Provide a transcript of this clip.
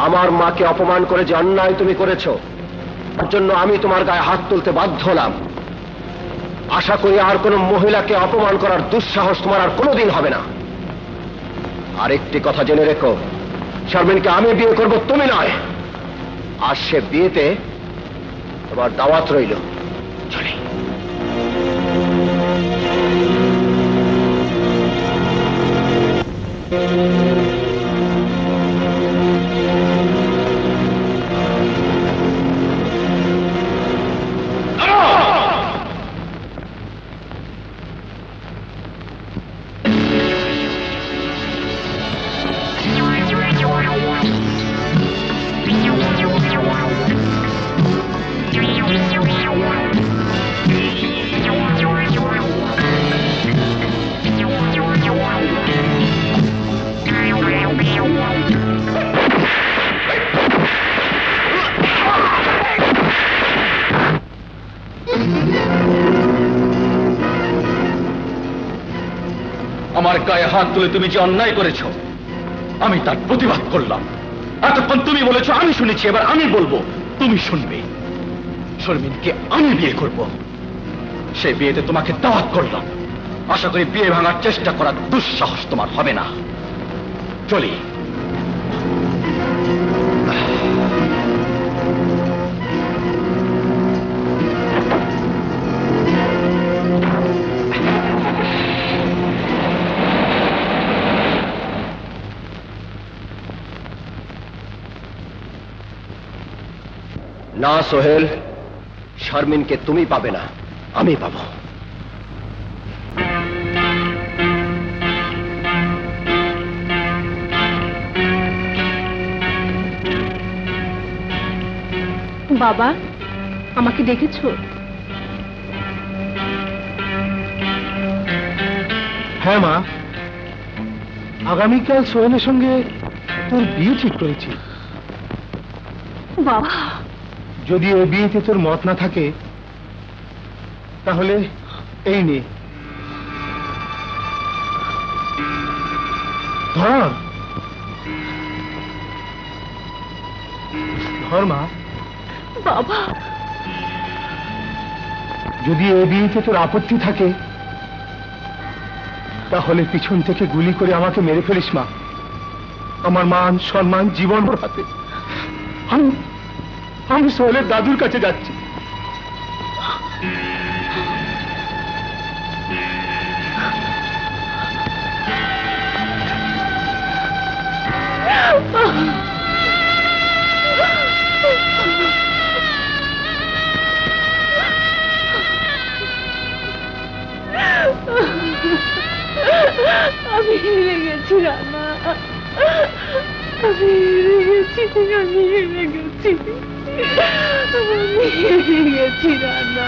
আমার মাকে অপমান করে যে অন্যায় তুমি করেছো তার জন্য আমি তোমার গায়ে হাত তুলতে বাধ্য হলাম। আশা করি আর কোনো মহিলাকে অপমান করার দুঃসাহস তোমার আর কোনোদিন হবে না। আরেকটি কথা জেনে রেখো, শারমিনকে আমি বিয়ে করব, তুমি নয়। আর সে বিয়েতে তোমার দাওয়াত রইল। চলি। আমার গায়ে হাত তুলে তুমি যে অন্যায় করেছ আমি তার প্রতিবাদ করলাম। এতক্ষণ তুমি বলেছ, আমি শুনেছি, এবার আমি বলবো, তুমি শুনবে। শারমিনকে আমি বিয়ে করব, সেই বিয়েতে তোমাকে দাওয়াত করলাম। আশা করি বিয়ে ভাঙার চেষ্টা করার দুঃসাহস তোমার হবে না। চলি। না সোহেল, শারমিনকে তুমি পাবে না, আমি পাবো। বাবা, আমাকে ডেকেছো? হ্যাঁ মা, আগামীকাল সোহেলের সঙ্গে তোর বিয়ে ঠিক করেছি। বাবা, যদি ওই বিয়েতে তোর মত না থাকে তাহলে এই নে, ধর। ধর মা। বাবা, যদি এই বিয়েতে তোর আপত্তি থাকে তাহলে পিছন থেকে গুলি করে আমাকে মেরে ফেলিস মা। আমার মান সম্মান জীবন ওর হাতে। আমি সোহেলের দাদুর কাছে যাচ্ছি। আমি হেরে গেছি রানা, আমি হেরে গেছি, আমি হেরে গেছি, আমি হেরে গেছি রানা।